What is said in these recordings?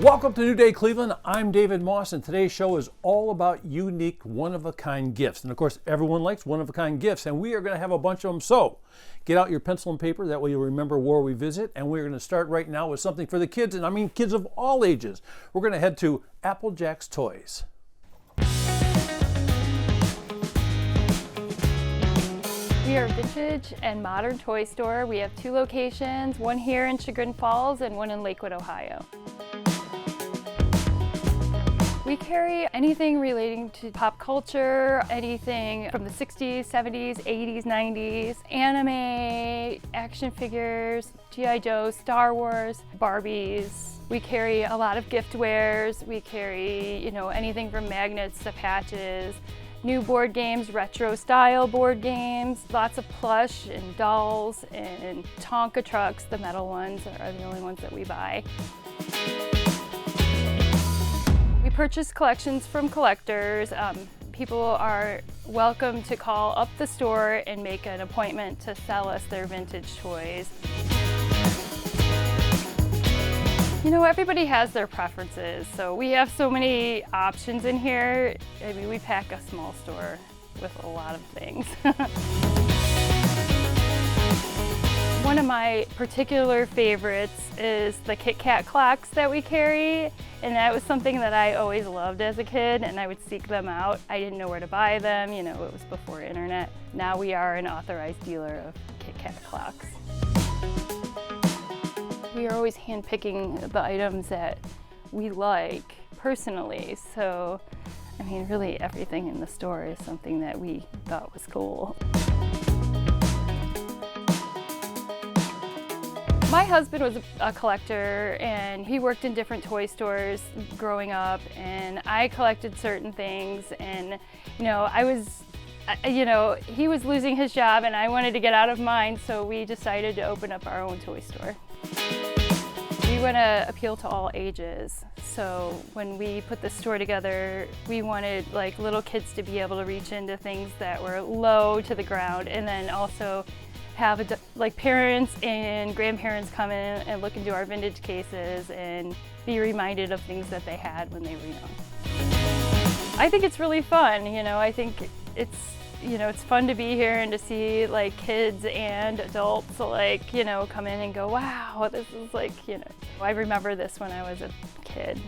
Welcome to New Day Cleveland. I'm David Moss, and today's show is all about unique, one-of-a-kind gifts. And of course, everyone likes one-of-a-kind gifts, and we are going to have a bunch of them. So get out your pencil and paper, that way you'll remember where we visit. And we're going to start right now with something for the kids, and I mean kids of all ages. We're going to head to Applejack's Toys. We are a vintage and modern toy store. We have two locations, one here in Chagrin Falls and one in Lakewood, Ohio. We carry anything relating to pop culture, anything from the 60s, 70s, 80s, 90s, anime, action figures, G.I. Joe, Star Wars, Barbies. We carry a lot of gift wares. We carry, anything from magnets to patches, new board games, retro style board games, lots of plush and dolls and Tonka trucks. The metal ones are the only ones that we buy. We purchase collections from collectors. People are welcome to call up the store and make an appointment to sell us their vintage toys. Everybody has their preferences, so we have so many options in here. I mean, we pack a small store with a lot of things. One of my particular favorites is the Kit Kat clocks that we carry, and that was something that I always loved as a kid, and I would seek them out. I didn't know where to buy them, it was before internet. Now we are an authorized dealer of Kit Kat clocks. We are always handpicking the items that we like personally, so really everything in the store is something that we thought was cool. My husband was a collector, and he worked in different toy stores growing up, and I collected certain things, and he was losing his job and I wanted to get out of mine, so we decided to open up our own toy store. We want to appeal to all ages, so when we put this store together, we wanted little kids to be able to reach into things that were low to the ground, and then also have parents and grandparents come in and look into our vintage cases and be reminded of things that they had when they were young. I think it's really fun, I think it's fun to be here and to see kids and adults come in and go, wow, this is I remember this when I was a kid.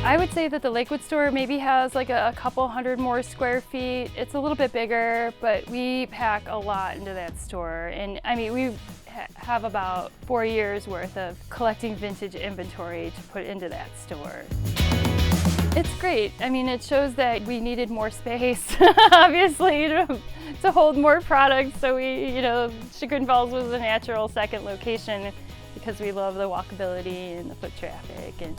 I would say that the Lakewood store maybe has a couple hundred more square feet. It's a little bit bigger, but we pack a lot into that store. And we have about 4 years worth of collecting vintage inventory to put into that store. It's great. It shows that we needed more space, obviously, to hold more products. So Chagrin Falls was a natural second location because we love the walkability and the foot traffic, and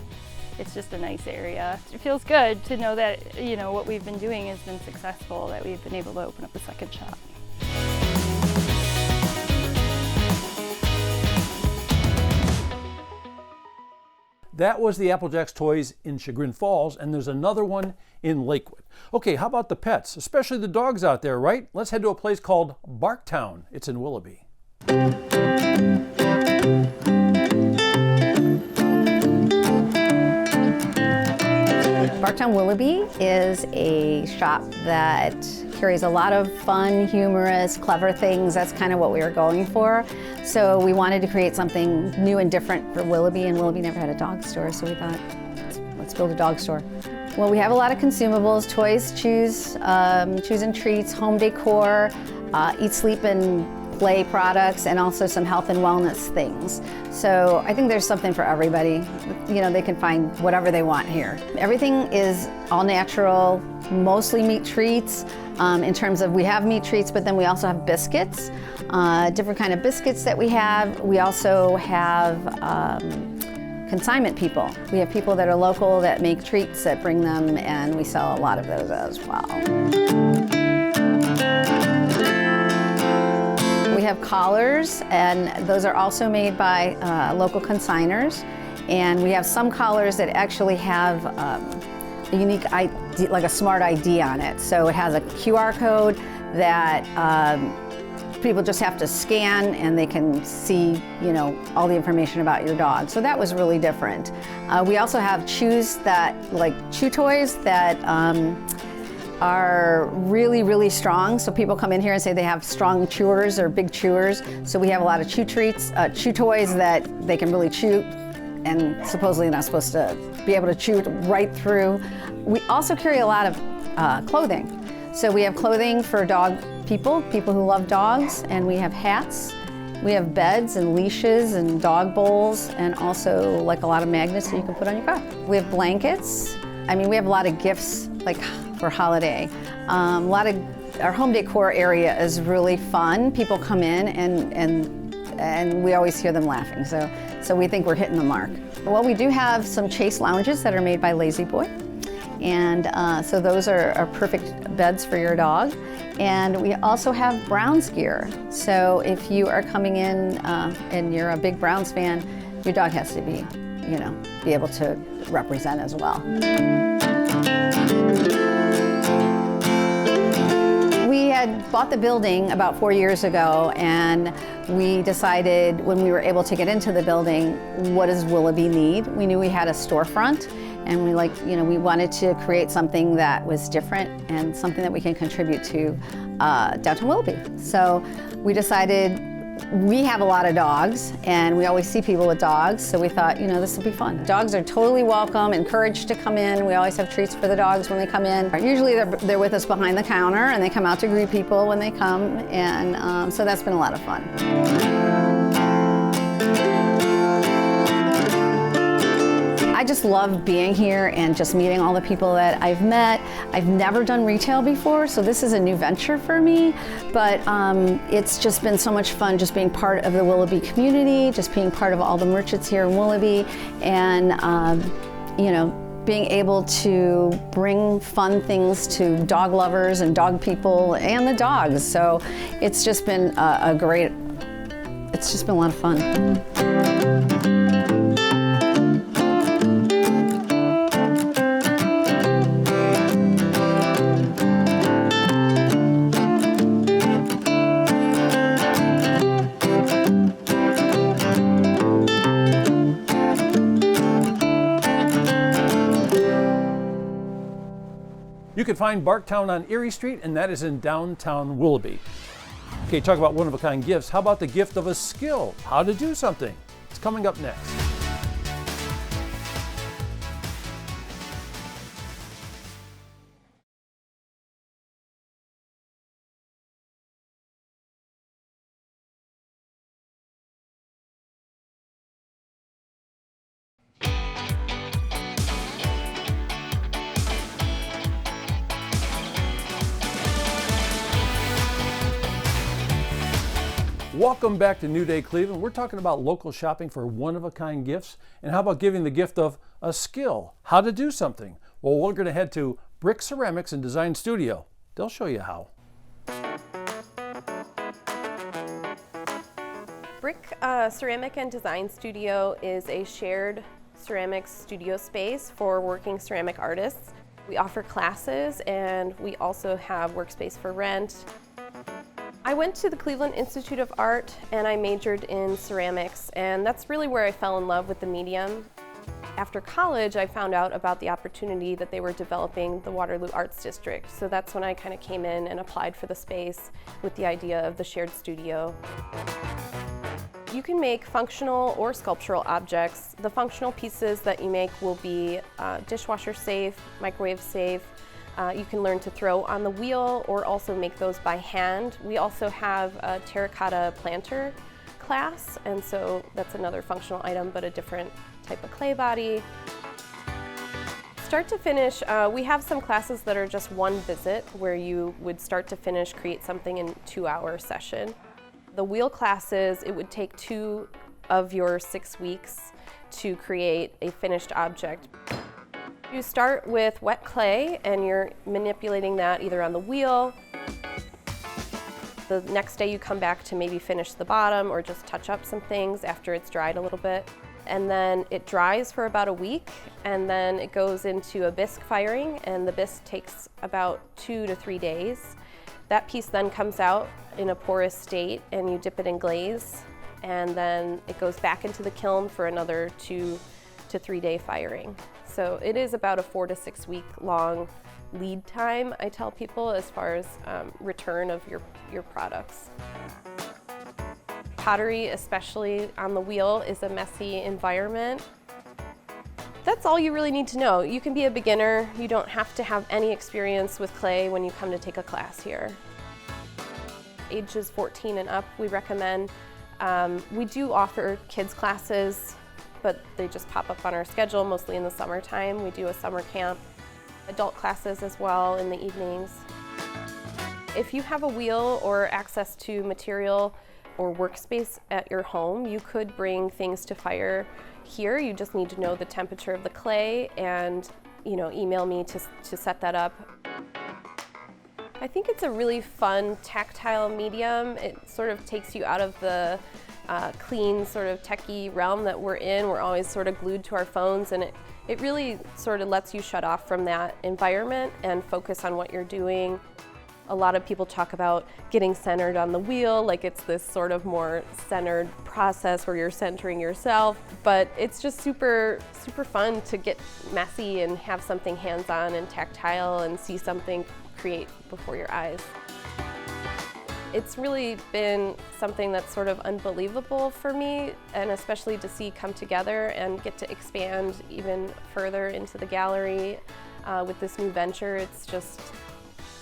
it's just a nice area. It feels good to know that, what we've been doing has been successful, that we've been able to open up a second shop. That was the Applejack's Toys in Chagrin Falls, and there's another one in Lakewood. Okay, how about the pets, especially the dogs out there, right? Let's head to a place called Barktown. It's in Willoughby. Barktown Willoughby is a shop that carries a lot of fun, humorous, clever things. That's kind of what we were going for. So we wanted to create something new and different for Willoughby, and Willoughby never had a dog store, so we thought, let's build a dog store. Well, we have a lot of consumables, toys, chews and treats, home decor, eat, sleep, and play products, and also some health and wellness things. So I think there's something for everybody. They can find whatever they want here. Everything is all natural, mostly meat treats. In terms of, we have meat treats, but then we also have biscuits, different kind of biscuits that we have. We also have consignment people. We have people that are local that make treats that bring them, and we sell a lot of those as well. We have collars, and those are also made by local consigners. And we have some collars that actually have a unique ID, like a smart ID on it. So it has a QR code that People just have to scan and they can see, you know, all the information about your dog. So that was really different. We also have chews that, like chew toys that are really, really strong. So people come in here and say they have strong chewers or big chewers. So we have a lot of chew treats, chew toys that they can really chew, and supposedly not supposed to be able to chew right through. We also carry a lot of clothing. So we have clothing for people who love dogs, and we have hats. We have beds and leashes and dog bowls, and also like a lot of magnets that you can put on your car. We have blankets. I mean, we have a lot of gifts like for holiday. A lot of our home decor area is really fun. People come in and we always hear them laughing. So we think we're hitting the mark. Well, we do have some Chase lounges that are made by Lazy Boy. And so those are perfect beds for your dog. And we also have Browns gear. So if you are coming in and you're a big Browns fan, your dog has to be, you know, be able to represent as well. We had bought the building about 4 years ago, and we decided when we were able to get into the building, what does Willoughby need? We knew we had a storefront, and we wanted to create something that was different and something that we can contribute to downtown Willoughby. So we decided, we have a lot of dogs, and we always see people with dogs, so we thought, you know, this would be fun. Dogs are totally welcome, encouraged to come in. We always have treats for the dogs when they come in. Usually they're with us behind the counter, and they come out to greet people when they come, and so that's been a lot of fun. I just love being here and just meeting all the people that I've met. I've never done retail before, so this is a new venture for me, but it's just been so much fun just being part of the Willoughby community, just being part of all the merchants here in Willoughby, and you know, being able to bring fun things to dog lovers and dog people and the dogs. So it's just been it's just been a lot of fun. You can find Barktown on Erie Street, and that is in downtown Willoughby. Okay, talk about one-of-a-kind gifts. How about the gift of a skill? How to do something? It's coming up next. Welcome back to New Day Cleveland. We're talking about local shopping for one-of-a-kind gifts. And how about giving the gift of a skill? How to do something? Well, we're going to head to Brick Ceramics and Design Studio. They'll show you how. Brick Ceramic and Design Studio is a shared ceramics studio space for working ceramic artists. We offer classes, and we also have workspace for rent. I went to the Cleveland Institute of Art, and I majored in ceramics, and that's really where I fell in love with the medium. After college, I found out about the opportunity that they were developing the Waterloo Arts District, so that's when I kind of came in and applied for the space with the idea of the shared studio. You can make functional or sculptural objects. The functional pieces that you make will be dishwasher safe, microwave safe. You can learn to throw on the wheel or also make those by hand. We also have a terracotta planter class, and so that's another functional item, but a different type of clay body. Start to finish, we have some classes that are just one visit, where you would start to finish create something in a 2-hour session. The wheel classes, it would take 2 of your 6 weeks to create a finished object. You start with wet clay, and you're manipulating that either on the wheel. The next day you come back to maybe finish the bottom or just touch up some things after it's dried a little bit. And then it dries for about a week, and then it goes into a bisque firing, and the bisque takes about 2 to 3 days. That piece then comes out in a porous state and you dip it in glaze, and then it goes back into the kiln for another 2 to 3 day firing. So it is about a 4 to 6 week long lead time, I tell people, as far as return of your products. Pottery, especially on the wheel, is a messy environment. That's all you really need to know. You can be a beginner. You don't have to have any experience with clay when you come to take a class here. Ages 14 and up, we recommend. We do offer kids classes, but they just pop up on our schedule, mostly in the summertime. We do a summer camp. Adult classes as well in the evenings. If you have a wheel or access to material or workspace at your home, you could bring things to fire here. You just need to know the temperature of the clay and email me to set that up. I think it's a really fun tactile medium. It sort of takes you out of the clean sort of techie realm that we're in. We're always sort of glued to our phones, and it really sort of lets you shut off from that environment and focus on what you're doing. A lot of people talk about getting centered on the wheel, like it's this sort of more centered process where you're centering yourself, but it's just super, super fun to get messy and have something hands-on and tactile and see something create before your eyes. It's really been something that's sort of unbelievable for me, and especially to see come together and get to expand even further into the gallery with this new venture. It's just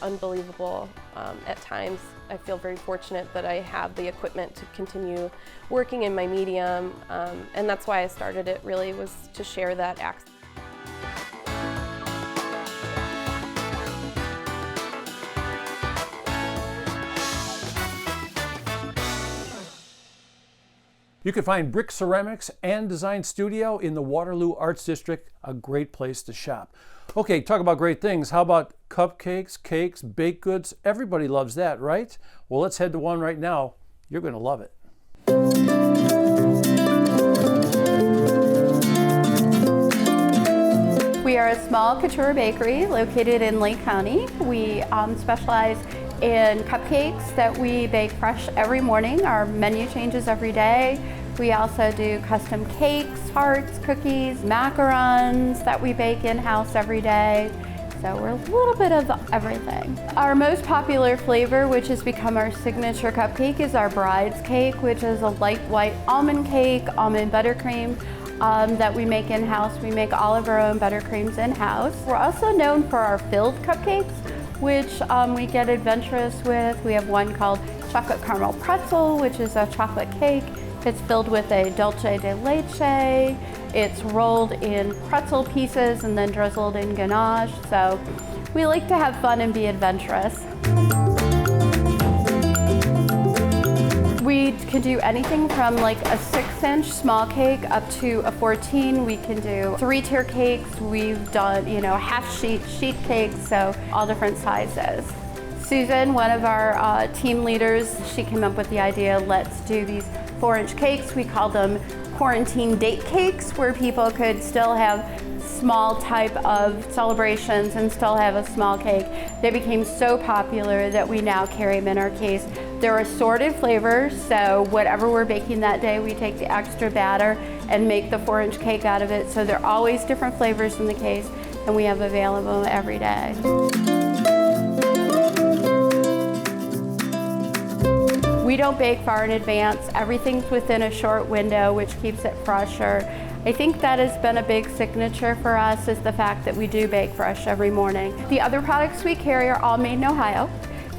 unbelievable at times. I feel very fortunate that I have the equipment to continue working in my medium, and that's why I started it, really, was to share that access. You can find Brick Ceramics and Design Studio in the Waterloo Arts District, a great place to shop. Okay, talk about great things. How about cupcakes, cakes, baked goods? Everybody loves that, right? Well, let's head to one right now. You're going to love it. We are a small couture bakery located in Lake County. We specialize in cupcakes that we bake fresh every morning. Our menu changes every day. We also do custom cakes, tarts, cookies, macarons that we bake in-house every day. So we're a little bit of everything. Our most popular flavor, which has become our signature cupcake, is our bride's cake, which is a light white almond cake, almond buttercream, that we make in-house. We make all of our own buttercreams in-house. We're also known for our filled cupcakes, which we get adventurous with. We have one called chocolate caramel pretzel, which is a chocolate cake. It's filled with a dulce de leche. It's rolled in pretzel pieces and then drizzled in ganache. So we like to have fun and be adventurous. We can do anything from like a 6-inch small cake up to a 14. We can do 3-tier cakes. We've done, half sheet cakes, so all different sizes. Susan, one of our team leaders, she came up with the idea, let's do these 4-inch cakes. We call them quarantine date cakes, where people could still have small type of celebrations and still have a small cake. They became so popular that we now carry them in our case. They're assorted flavors, so whatever we're baking that day, we take the extra batter and make the 4-inch cake out of it. So they're always different flavors in the case, and we have available every day. We don't bake far in advance. Everything's within a short window, which keeps it fresher. I think that has been a big signature for us, is the fact that we do bake fresh every morning. The other products we carry are all made in Ohio.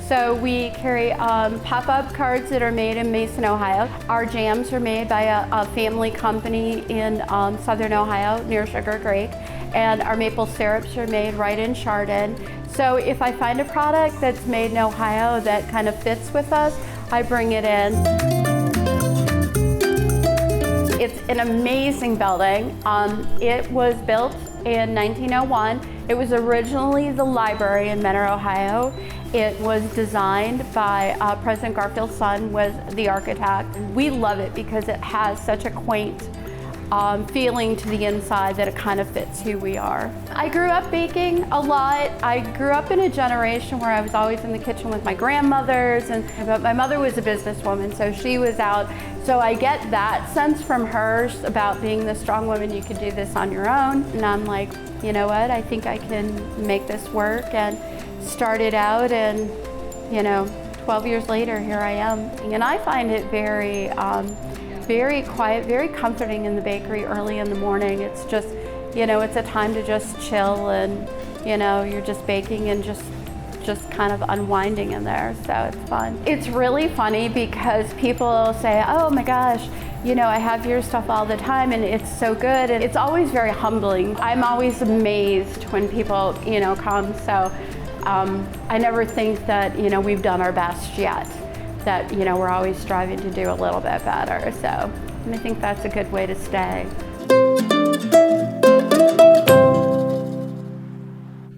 So we carry pop-up cards that are made in Mason, Ohio. Our jams are made by a family company in southern Ohio near Sugar Creek. And our maple syrups are made right in Chardon. So if I find a product that's made in Ohio that kind of fits with us, I bring it in. It's an amazing building. It was built in 1901. It was originally the library in Mentor, Ohio. It was designed by President Garfield's son, was the architect. We love it because it has such a quaint feeling to the inside that it kind of fits who we are. I grew up baking a lot. I grew up in a generation where I was always in the kitchen with my grandmothers, but my mother was a businesswoman, so she was out. So I get that sense from her about being the strong woman, you can do this on your own. And I'm like, you know what, I think I can make this work, and started out, and 12 years later, here I am. And I find it very, very quiet, very comforting in the bakery early in the morning. It's just, it's a time to just chill, and, you're just baking and just kind of unwinding in there, so it's fun. It's really funny because people say, oh my gosh, I have your stuff all the time and it's so good, and it's always very humbling. I'm always amazed when people, come, so I never think that, we've done our best yet, that, we're always striving to do a little bit better, so I think that's a good way to stay.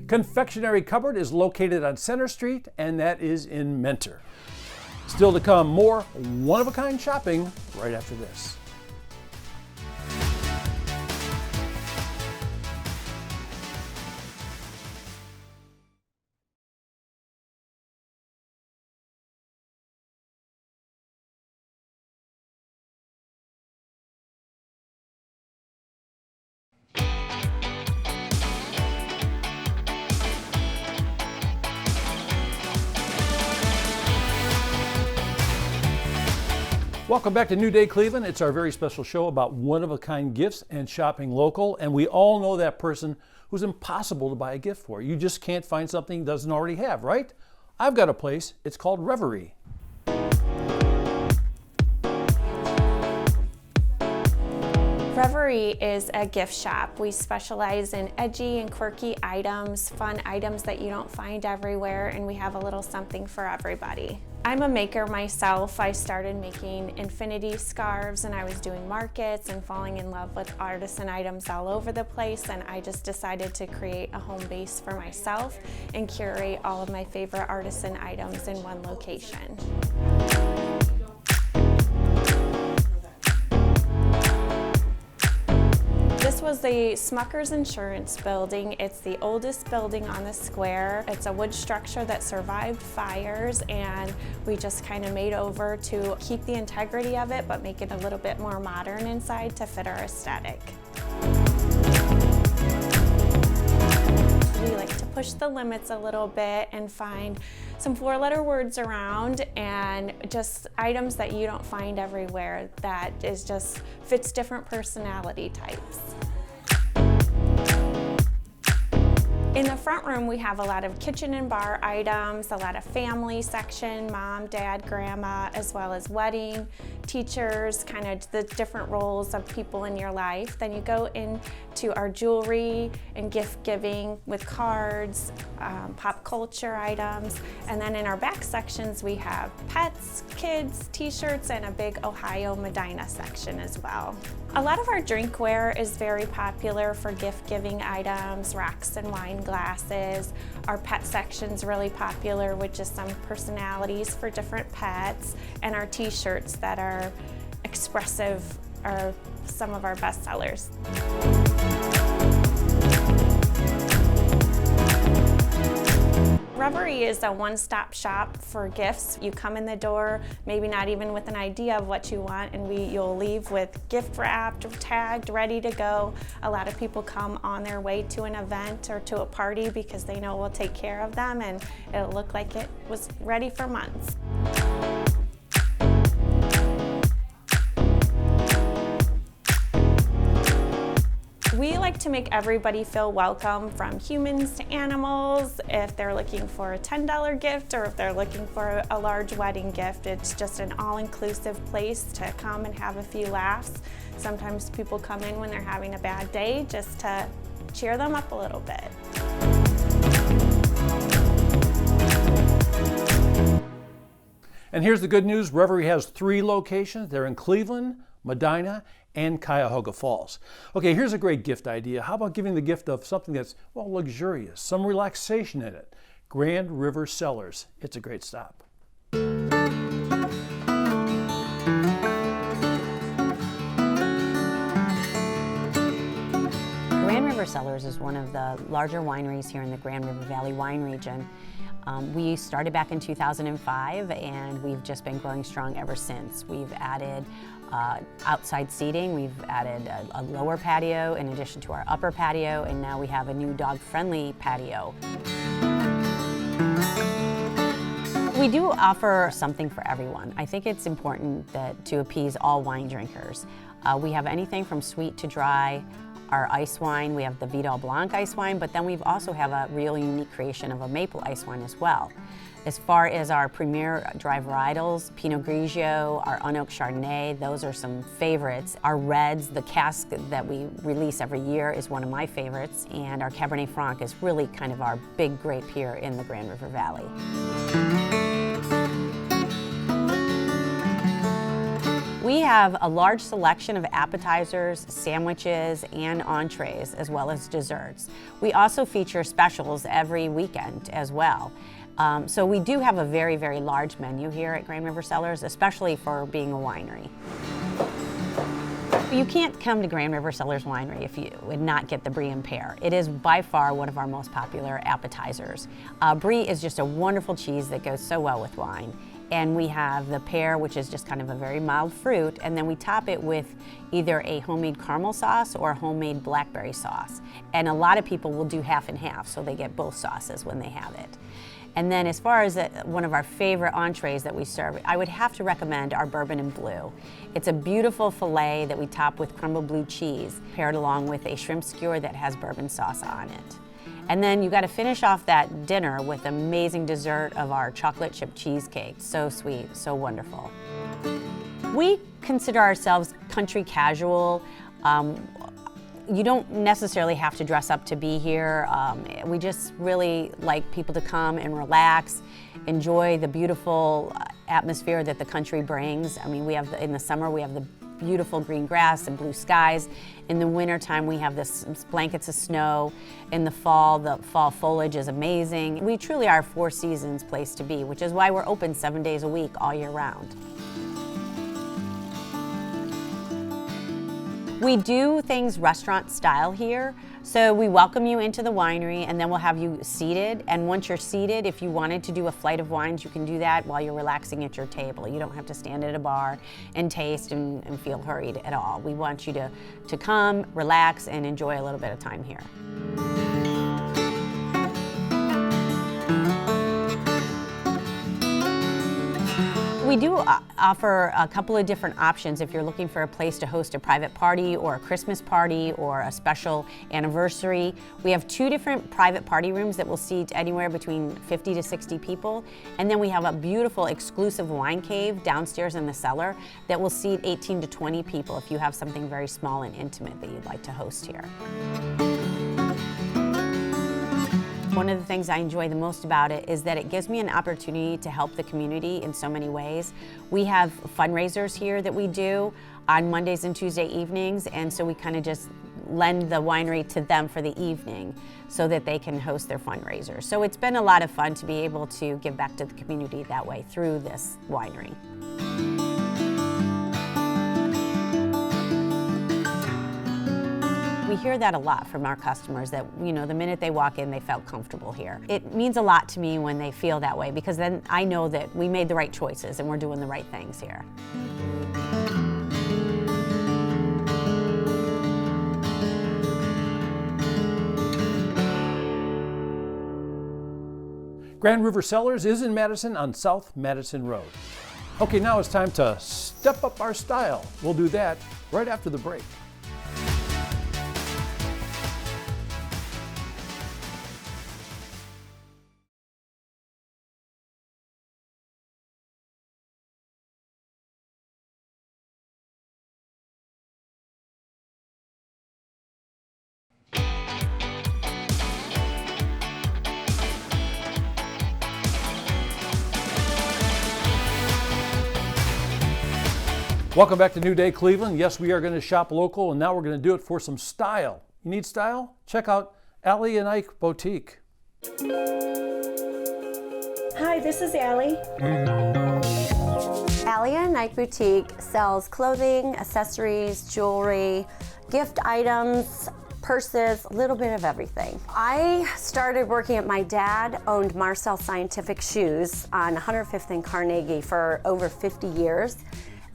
Confectionary Cupboard is located on Center Street, and that is in Mentor. Still to come, more one-of-a-kind shopping right after this. Welcome back to New Day Cleveland. It's our very special show about one-of-a-kind gifts and shopping local. And we all know that person who's impossible to buy a gift for. You just can't find something he doesn't already have, right? I've got a place. It's called Reverie. Reverie is a gift shop. We specialize in edgy and quirky items, fun items that you don't find everywhere, and we have a little something for everybody. I'm a maker myself. I started making infinity scarves, and I was doing markets and falling in love with artisan items all over the place, and I just decided to create a home base for myself and curate all of my favorite artisan items in one location. This was the Smucker's Insurance building. It's the oldest building on the square. It's a wood structure that survived fires, and we just kind of made over to keep the integrity of it, but make it a little bit more modern inside to fit our aesthetic. We like to push the limits a little bit and find some four-letter words around, and just items that you don't find everywhere that is just fits different personality types. In the front room, we have a lot of kitchen and bar items, a lot of family section, mom, dad, grandma, as well as wedding, teachers, kind of the different roles of people in your life. Then you go into our jewelry and gift giving with cards, pop culture items. And then in our back sections, we have pets, kids, t-shirts, and a big Ohio Medina section as well. A lot of our drinkware is very popular for gift giving items, rocks and wine glasses. Our pet section's really popular with just some personalities for different pets, and our t-shirts that are expressive are some of our best sellers. Reverie is a one-stop shop for gifts. You come in the door, maybe not even with an idea of what you want, and you'll leave with gift wrapped, tagged, ready to go. A lot of people come on their way to an event or to a party because they know we'll take care of them, and it'll look like it was ready for months. We like to make everybody feel welcome, from humans to animals. If they're looking for a $10 gift or if they're looking for a large wedding gift, it's just an all-inclusive place to come and have a few laughs. Sometimes people come in when they're having a bad day just to cheer them up a little bit. And here's the good news. Reverie has 3 locations. They're in Cleveland, Medina, and Cuyahoga Falls. Okay, here's a great gift idea. How about giving the gift of something that's, well, luxurious, some relaxation in it? Grand River Cellars. It's a great stop. Grand River Cellars is one of the larger wineries here in the Grand River Valley wine region. We started back in 2005 and we've just been growing strong ever since. We've added outside seating, we've added a lower patio in addition to our upper patio, and now we have a new dog-friendly patio. We do offer something for everyone. I think it's important to appease all wine drinkers. We have anything from sweet to dry. Our ice wine, we have the Vidal Blanc ice wine, but then we also have a real unique creation of a maple ice wine as well. As far as our premier dry varietals, Pinot Grigio, our unoaked Chardonnay, those are some favorites. Our reds, the cask that we release every year is one of my favorites, and our Cabernet Franc is really kind of our big grape here in the Grand River Valley. We have a large selection of appetizers, sandwiches, and entrees, as well as desserts. We also feature specials every weekend as well. So we do have a very, very large menu here at Grand River Cellars, especially for being a winery. You can't come to Grand River Cellars Winery if you would not get the Brie and Pear. It is by far one of our most popular appetizers. Brie is just a wonderful cheese that goes so well with wine. And we have the pear, which is just kind of a very mild fruit, and then we top it with either a homemade caramel sauce or a homemade blackberry sauce. And a lot of people will do half and half, so they get both sauces when they have it. And then as far as one of our favorite entrees that we serve, I would have to recommend our bourbon and blue. It's a beautiful filet that we top with crumbled blue cheese, paired along with a shrimp skewer that has bourbon sauce on it. And then you got to finish off that dinner with amazing dessert of our chocolate chip cheesecake. So sweet, so wonderful. We consider ourselves country casual. You don't necessarily have to dress up to be here. We just really like people to come and relax, enjoy the beautiful atmosphere that the country brings. I mean, in the summer we have the beautiful green grass and blue skies. In the wintertime, we have this blankets of snow. In the fall foliage is amazing. We truly are a four seasons place to be, which is why we're open 7 days a week all year round. We do things restaurant style here. So we welcome you into the winery and then we'll have you seated. And once you're seated, if you wanted to do a flight of wines, you can do that while you're relaxing at your table. You don't have to stand at a bar and taste and feel hurried at all. We want you to come, relax, and enjoy a little bit of time here. We do offer a couple of different options if you're looking for a place to host a private party or a Christmas party or a special anniversary. We have 2 different private party rooms that will seat anywhere between 50 to 60 people. And then we have a beautiful exclusive wine cave downstairs in the cellar that will seat 18 to 20 people if you have something very small and intimate that you'd like to host here. One of the things I enjoy the most about it is that it gives me an opportunity to help the community in so many ways. We have fundraisers here that we do on Mondays and Tuesday evenings, and so we kind of just lend the winery to them for the evening so that they can host their fundraisers. So it's been a lot of fun to be able to give back to the community that way through this winery. We hear that a lot from our customers that, you know, the minute they walk in, they felt comfortable here. It means a lot to me when they feel that way because then I know that we made the right choices and we're doing the right things here. Grand River Cellars is in Madison on South Madison Road. Okay, now it's time to step up our style. We'll do that right after the break. Welcome back to New Day Cleveland. Yes, we are going to shop local, and now we're going to do it for some style. You need style? Check out Allie and Ike Boutique. Hi, this is Allie. Allie and Ike Boutique sells clothing, accessories, jewelry, gift items, purses, a little bit of everything. I started working at, my dad owned Marcel Scientific Shoes on 105th and Carnegie for over 50 years.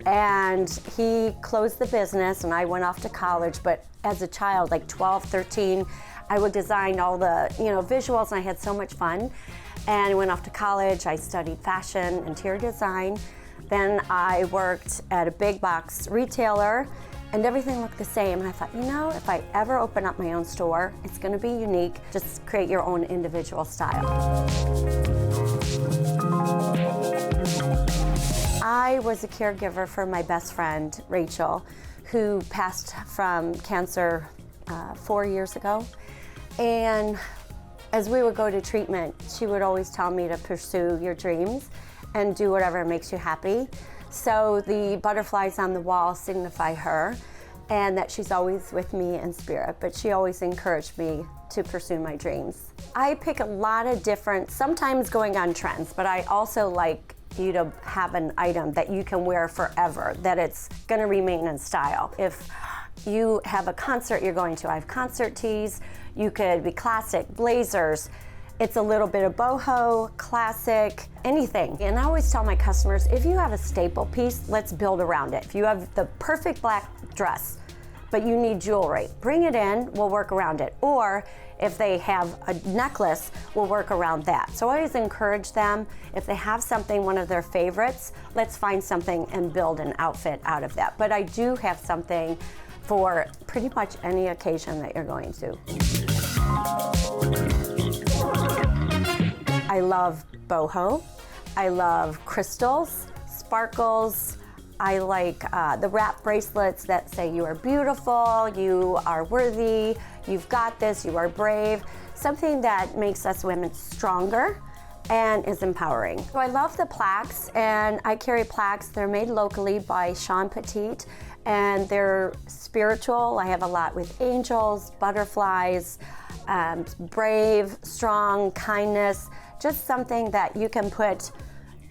And he closed the business and I went off to college, but as a child, like 12, 13, I would design all the visuals and I had so much fun. And I went off to college, I studied fashion, interior design. Then I worked at a big box retailer and everything looked the same. And I thought, if I ever open up my own store, it's gonna be unique. Just create your own individual style. I was a caregiver for my best friend, Rachel, who passed from cancer 4 years ago. And as we would go to treatment, she would always tell me to pursue your dreams and do whatever makes you happy. So the butterflies on the wall signify her and that she's always with me in spirit, but she always encouraged me to pursue my dreams. I pick a lot of different, sometimes going on trends, but I also like you to have an item that you can wear forever, that it's gonna remain in style. If you have a concert you're going to, I have concert tees, you could be classic, blazers, it's a little bit of boho, classic, anything. And I always tell my customers, if you have a staple piece, let's build around it. If you have the perfect black dress, but you need jewelry, bring it in, we'll work around it. Or if they have a necklace, we'll work around that. So I always encourage them, if they have something, one of their favorites, let's find something and build an outfit out of that. But I do have something for pretty much any occasion that you're going to. I love boho, I love crystals, sparkles, I like the wrap bracelets that say you are beautiful, you are worthy, you've got this, you are brave, something that makes us women stronger and is empowering. So I love the plaques, and I carry plaques. They're made locally by Sean Petite, and they're spiritual. I have a lot with angels, butterflies, brave, strong, kindness, just something that you can put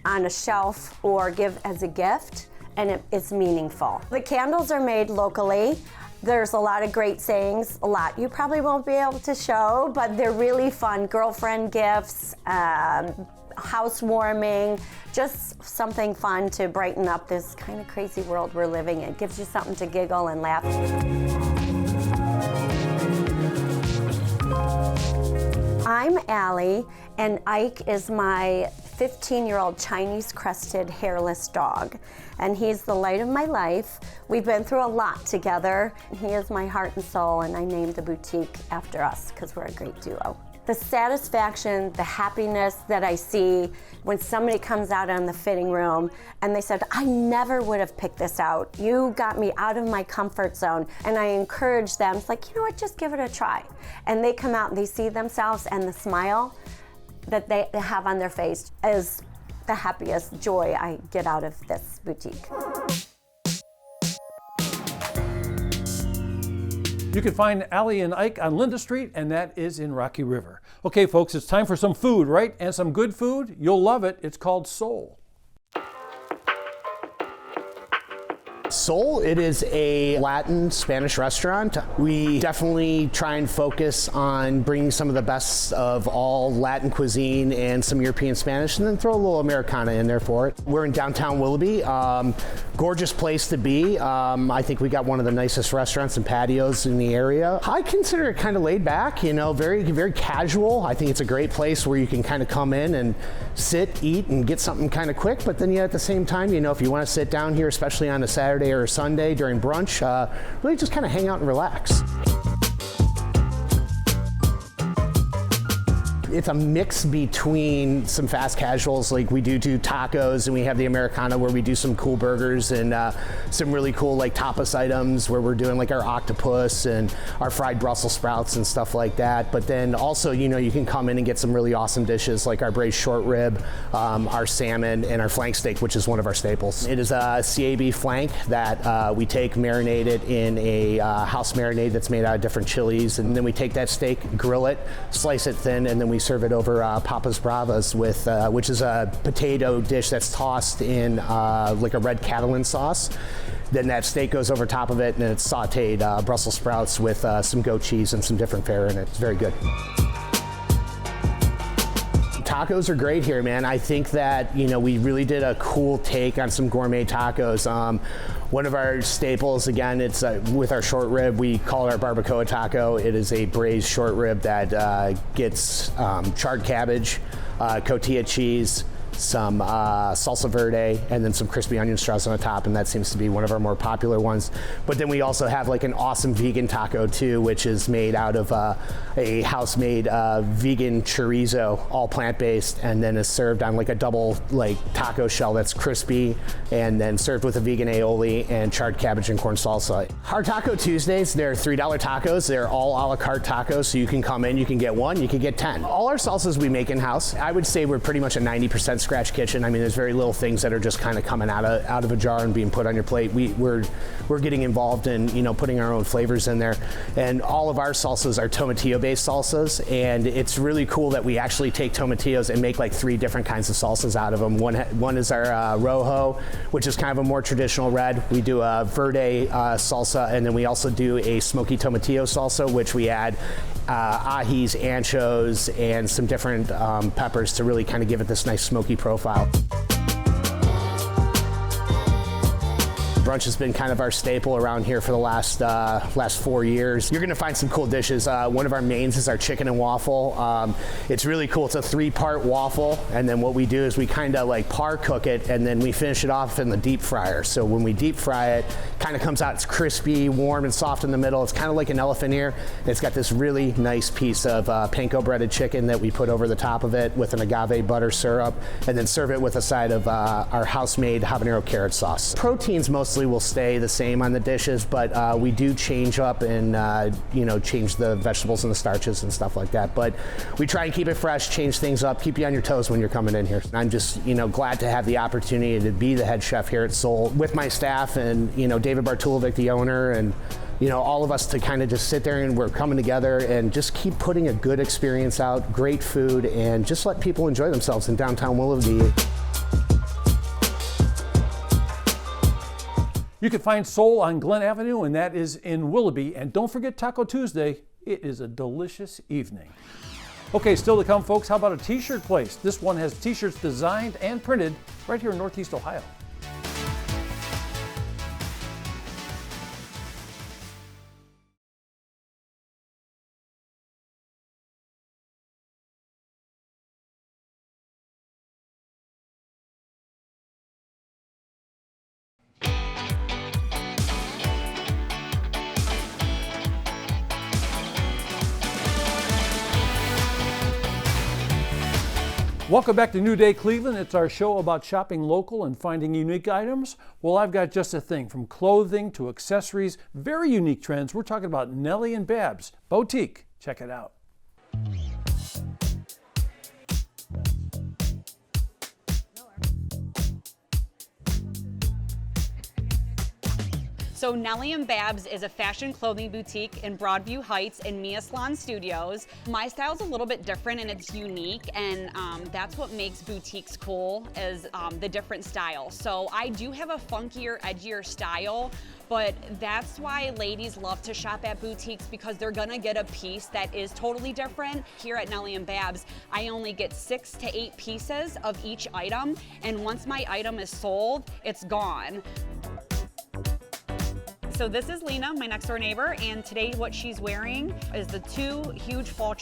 on a shelf or give as a gift, and it's meaningful. The candles are made locally. There's a lot of great sayings, a lot you probably won't be able to show, but they're really fun. Girlfriend gifts, housewarming, just something fun to brighten up this kind of crazy world we're living in. It gives you something to giggle and laugh. I'm Allie, and Ike is my 15-year-old Chinese crested hairless dog, and he's the light of my life. We've been through a lot together. He is my heart and soul, and I named the boutique after us because we're a great duo. The satisfaction, the happiness that I see when somebody comes out in the fitting room and they said, I never would have picked this out. You got me out of my comfort zone. And I encourage them, it's like, you know what, just give it a try. And they come out and they see themselves, and the smile that they have on their face is the happiest joy I get out of this boutique. You can find Allie and Ike on Linda Street, and that is in Rocky River. Okay, folks, it's time for some food, right? And some good food. You'll love it. It's called Soul. Soul, it is a Latin Spanish restaurant. We definitely try and focus on bringing some of the best of all Latin cuisine and some European Spanish, and then throw a little Americana in there for it. We're in downtown Willoughby. Gorgeous place to be. I think we got one of the nicest restaurants and patios in the area. I consider it kind of laid back, you know, very, very casual. I think it's a great place where you can kind of come in and sit, eat, and get something kind of quick, but then yet at the same time, you know, if you want to sit down here, especially on a Saturday or a Sunday during brunch, really just kind of hang out and relax. It's a mix between some fast casuals, like we do tacos, and we have the Americana where we do some cool burgers and some really cool like tapas items where we're doing like our octopus and our fried Brussels sprouts and stuff like that. But then also, you know, you can come in and get some really awesome dishes like our braised short rib, our salmon, and our flank steak, which is one of our staples. It is a CAB flank that we take marinated in a house marinade that's made out of different chilies, and then we take that steak, grill it, slice it thin, and then we serve it over Papa's Bravas with, which is a potato dish that's tossed in like a red Catalan sauce. Then that steak goes over top of it, and it's sauteed Brussels sprouts with some goat cheese and some different fare in it. It's very good. Tacos are great here, man. I think that, you know, we really did a cool take on some gourmet tacos. One of our staples, again, it's with our short rib. We call it our barbacoa taco. It is a braised short rib that gets charred cabbage, cotija cheese, some salsa verde, and then some crispy onion straws on the top, and that seems to be one of our more popular ones. But then we also have like an awesome vegan taco too, which is made out of a house-made vegan chorizo, all plant-based, and then is served on like a double like taco shell that's crispy, and then served with a vegan aioli and charred cabbage and corn salsa. Our Taco Tuesdays, they're $3 tacos. They're all a la carte tacos, so you can come in, you can get one, you can get 10. All our salsas we make in-house. I would say we're pretty much a 90% scratch kitchen. I mean, there's very little things that are just kind of coming out of a jar and being put on your plate. We're getting involved in, you know, putting our own flavors in there, and all of our salsas are tomatillo-based salsas, and it's really cool that we actually take tomatillos and make like 3 different kinds of salsas out of them. One is our rojo, which is kind of a more traditional red. We do a verde salsa, and then we also do a smoky tomatillo salsa, which we add ahis, anchos, and some different peppers to really kind of give it this nice smoky profile. Brunch has been kind of our staple around here for the last 4 years. You're gonna find some cool dishes. One of our mains is our chicken and waffle. It's really cool. It's a 3-part waffle, and then what we do is we kind of like par cook it, and then we finish it off in the deep fryer. So when we deep fry it, kind of comes out, it's crispy, warm, and soft in the middle. It's kind of like an elephant ear. It's got this really nice piece of panko breaded chicken that we put over the top of it with an agave butter syrup, and then serve it with a side of our house-made habanero carrot sauce. Proteins mostly will stay the same on the dishes, but we do change up and you know, change the vegetables and the starches and stuff like that. But we try and keep it fresh, change things up, keep you on your toes when you're coming in here. I'm just, you know, glad to have the opportunity to be the head chef here at Soul with my staff, and, you know, David Bartulovic, the owner, and, you know, all of us to kind of just sit there, and we're coming together and just keep putting a good experience out, great food, and just let people enjoy themselves in downtown Willoughby. You can find Soul on Glen Avenue, and that is in Willoughby. And don't forget Taco Tuesday. It is a delicious evening. Okay, still to come, folks, how about a t-shirt place? This one has t-shirts designed and printed right here in Northeast Ohio. Welcome back to New Day Cleveland. It's our show about shopping local and finding unique items. Well, I've got just a thing, from clothing to accessories, very unique trends. We're talking about Nelly and Babs Boutique. Check it out. So Nelly and Babs is a fashion clothing boutique in Broadview Heights in Mia Salon Studios. My style's a little bit different and it's unique, and that's what makes boutiques cool, is the different styles. So I do have a funkier, edgier style, but that's why ladies love to shop at boutiques, because they're gonna get a piece that is totally different. Here at Nelly and Babs, I only get 6 to 8 pieces of each item, and once my item is sold, it's gone. So this is Lena, my next door neighbor, and today what she's wearing is the 2 huge fall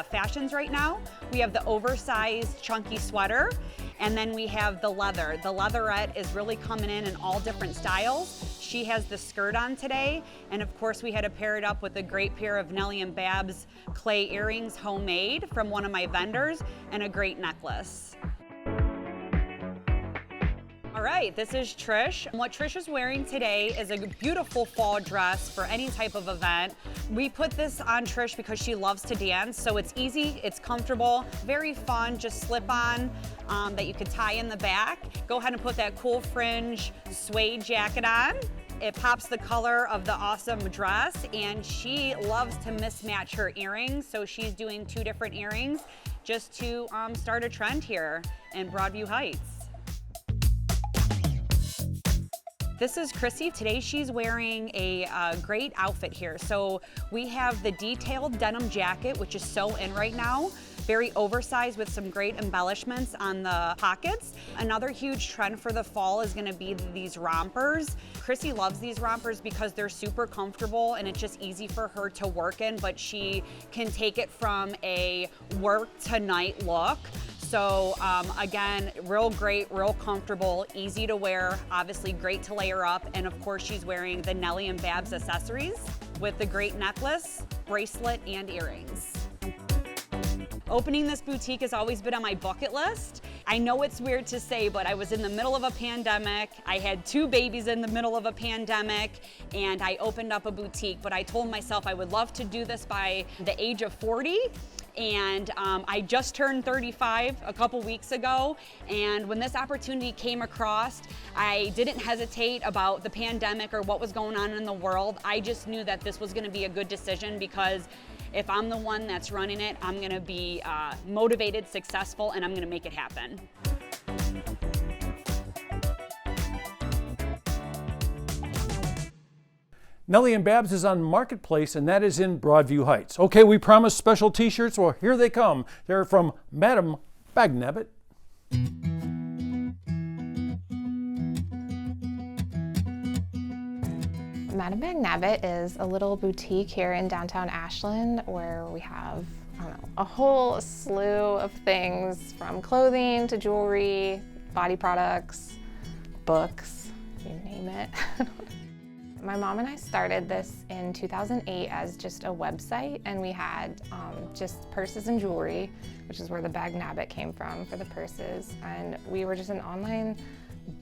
fashions right now. We have the oversized chunky sweater, and then we have the leather. The leatherette is really coming in all different styles. She has the skirt on today, and of course we had to pair it up with a great pair of Nelly and Babs clay earrings, homemade from one of my vendors, and a great necklace. All right, this is Trish. What Trish is wearing today is a beautiful fall dress for any type of event. We put this on Trish because she loves to dance, so it's easy, it's comfortable, very fun, just slip on, that you could tie in the back. Go ahead and put that cool fringe suede jacket on. It pops the color of the awesome dress, and she loves to mismatch her earrings, so she's doing 2 different earrings. just to start a trend here in Broadview Heights. This is Chrissy. Today she's wearing a great outfit here. So we have the detailed denim jacket, which is so in right now. Very oversized with some great embellishments on the pockets. Another huge trend for the fall is gonna be these rompers. Chrissy loves these rompers because they're super comfortable and it's just easy for her to work in, but she can take it from a work to night look. So again, real great, real comfortable, easy to wear, obviously great to layer up. And of course she's wearing the Nelly and Babs accessories with the great necklace, bracelet, and earrings. Opening this boutique has always been on my bucket list. I know it's weird to say, but I was in the middle of a pandemic. I had 2 babies in the middle of a pandemic, and I opened up a boutique, but I told myself I would love to do this by the age of 40. And I just turned 35 a couple weeks ago, and when this opportunity came across, I didn't hesitate about the pandemic or what was going on in the world. I just knew that this was gonna be a good decision because if I'm the one that's running it, I'm gonna be motivated, successful, and I'm gonna make it happen. Nelly and Babs is on Marketplace, and that is in Broadview Heights. Okay, we promised special t-shirts. Well, here they come. They're from Madam BagNabbit. Madam BagNabbit is a little boutique here in downtown Ashland where we have, I don't know, a whole slew of things from clothing to jewelry, body products, books, you name it. My mom and I started this in 2008 as just a website, and we had just purses and jewelry, which is where the BagNabbit came from for the purses, and we were just an online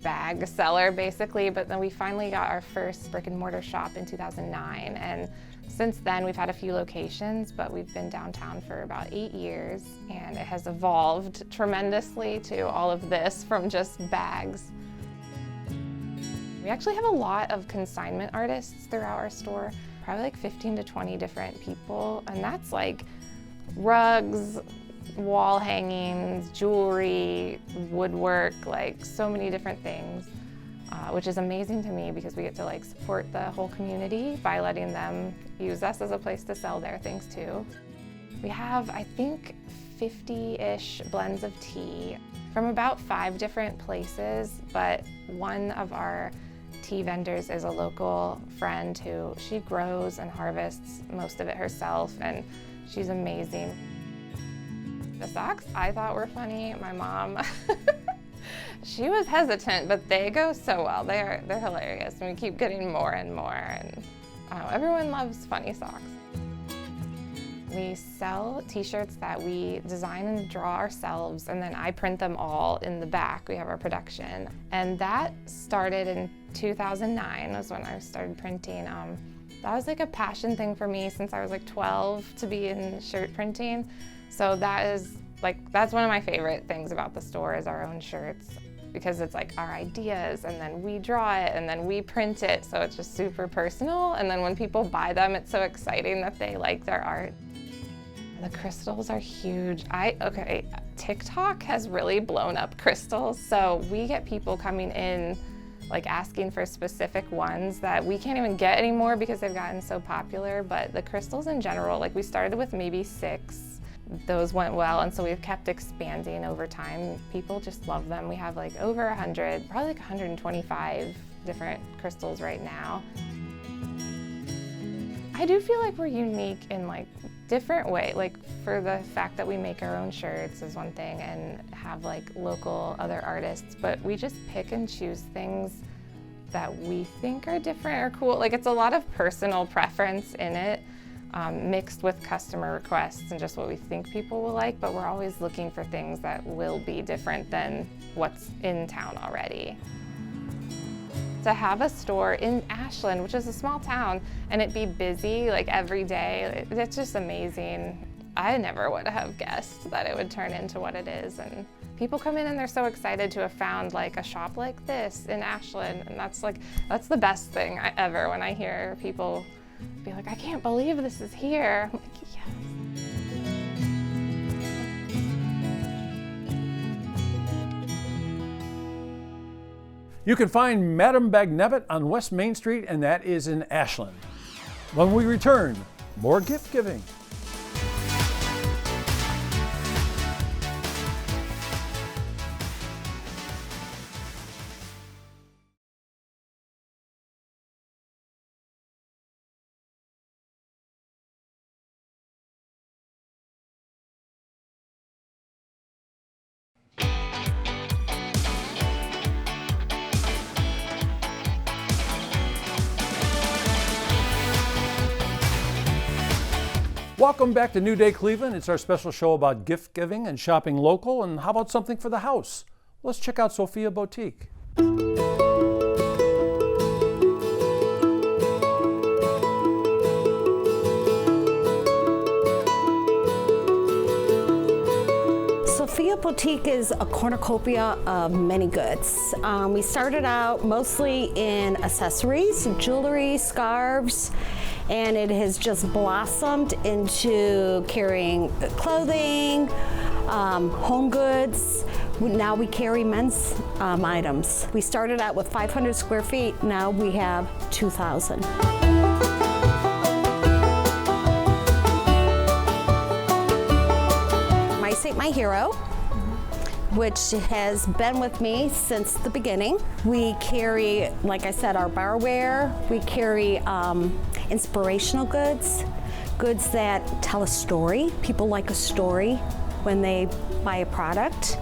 bag seller basically, but then we finally got our first brick and mortar shop in 2009, and since then we've had a few locations, but we've been downtown for about 8 years, and it has evolved tremendously to all of this from just bags. We actually have a lot of consignment artists throughout our store, probably like 15 to 20 different people, and that's like rugs, wall hangings, jewelry, woodwork, like so many different things, which is amazing to me because we get to like support the whole community by letting them use us as a place to sell their things too. We have, I think, 50-ish blends of tea from about 5 different places, but one of our tea vendors is a local friend who she grows and harvests most of it herself, and she's amazing. The socks I thought were funny. My mom, she was hesitant, but they go so well. They're hilarious, and we keep getting more and more, and everyone loves funny socks. We sell t-shirts that we design and draw ourselves, and then I print them all in the back. We have our production, and that started in 2009 was when I started printing. That was like a passion thing for me since I was like 12 to be in shirt printing. So that's one of my favorite things about the store is our own shirts, because it's like our ideas, and then we draw it, and then we print it, so it's just super personal, and then when people buy them, it's so exciting that they like our art. The crystals are huge. TikTok has really blown up crystals, so we get people coming in like asking for specific ones that we can't even get anymore because they've gotten so popular, but the crystals in general, like we started with maybe 6. Those went well, and so we've kept expanding over time. People just love them. We have like over 100, probably like 125 different crystals right now. I do feel like we're unique in like different way, like for the fact that we make our own shirts is one thing and have like local other artists, but we just pick and choose things that we think are different or cool. Like it's a lot of personal preference in it, mixed with customer requests and just what we think people will like, but we're always looking for things that will be different than what's in town already. To have a store in Ashland, which is a small town, and it be busy like every day, it's just amazing. I never would have guessed that it would turn into what it is, and people come in and they're so excited to have found like a shop like this in Ashland, and that's the best thing ever when I hear people be like, I can't believe this is here. I'm like, yes. You can find Madame BagNabbit on West Main Street, and that is in Ashland. When we return, more gift giving. Welcome back to New Day Cleveland. It's our special show about gift giving and shopping local. And how about something for the house? Let's check out Sophia Boutique. Sophia Boutique is a cornucopia of many goods. We started out mostly in accessories, jewelry, scarves, and it has just blossomed into carrying clothing, home goods. Now we carry men's items. We started out with 500 square feet, now we have 2,000. Mice Ain't My Hero, which has been with me since the beginning. We carry, like I said, our barware. We carry inspirational goods, goods that tell a story. People like a story when they buy a product.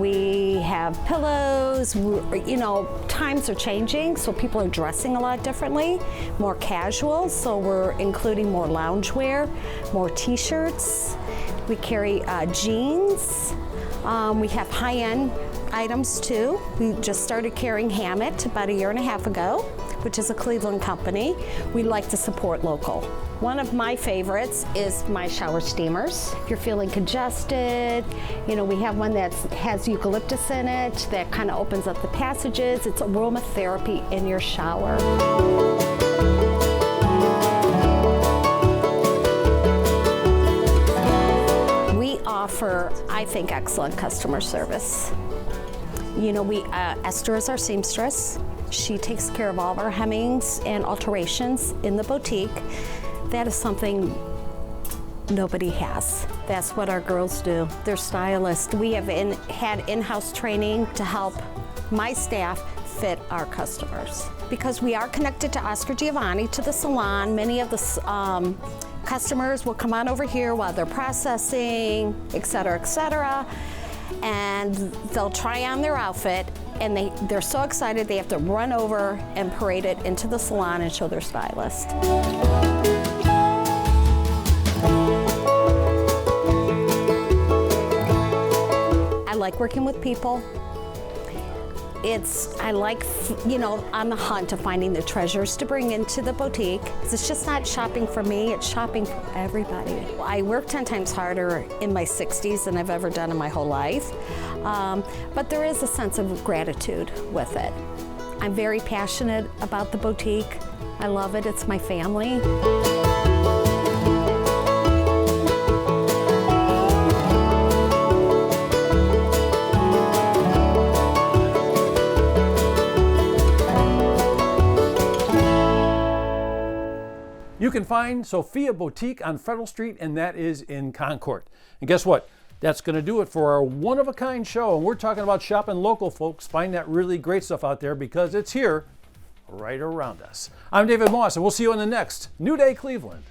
We have pillows. You know, times are changing, so people are dressing a lot differently, more casual, so we're including more loungewear, more t-shirts. We carry jeans. We have high-end items too. We just started carrying Hammett about 1.5 years ago, which is a Cleveland company. We like to support local. One of my favorites is my shower steamers. If you're feeling congested, you know, we have one that has eucalyptus in it that kind of opens up the passages. It's aromatherapy in your shower. Offer, I think, excellent customer service. You know, Esther is our seamstress. She takes care of all of our hemmings and alterations in the boutique. That is something nobody has. That's what our girls do. They're stylists. We have had in-house training to help my staff fit our customers. Because we are connected to Oscar Giovanni, to the salon, many of the customers will come on over here while they're processing, et cetera, and they'll try on their outfit, and they're so excited they have to run over and parade it into the salon and show their stylist. I like working with people. I like, you know, on the hunt of finding the treasures to bring into the boutique. It's just not shopping for me, it's shopping for everybody. I work 10 times harder in my 60s than I've ever done in my whole life, but there is a sense of gratitude with it. I'm very passionate about the boutique. I love it, it's my family. You can find Sophia Boutique on Federal Street, and that is in Concord. And guess what? That's going to do it for our one-of-a-kind show. And we're talking about shopping local, folks. Find that really great stuff out there because it's here right around us. I'm David Moss, and we'll see you in the next New Day Cleveland.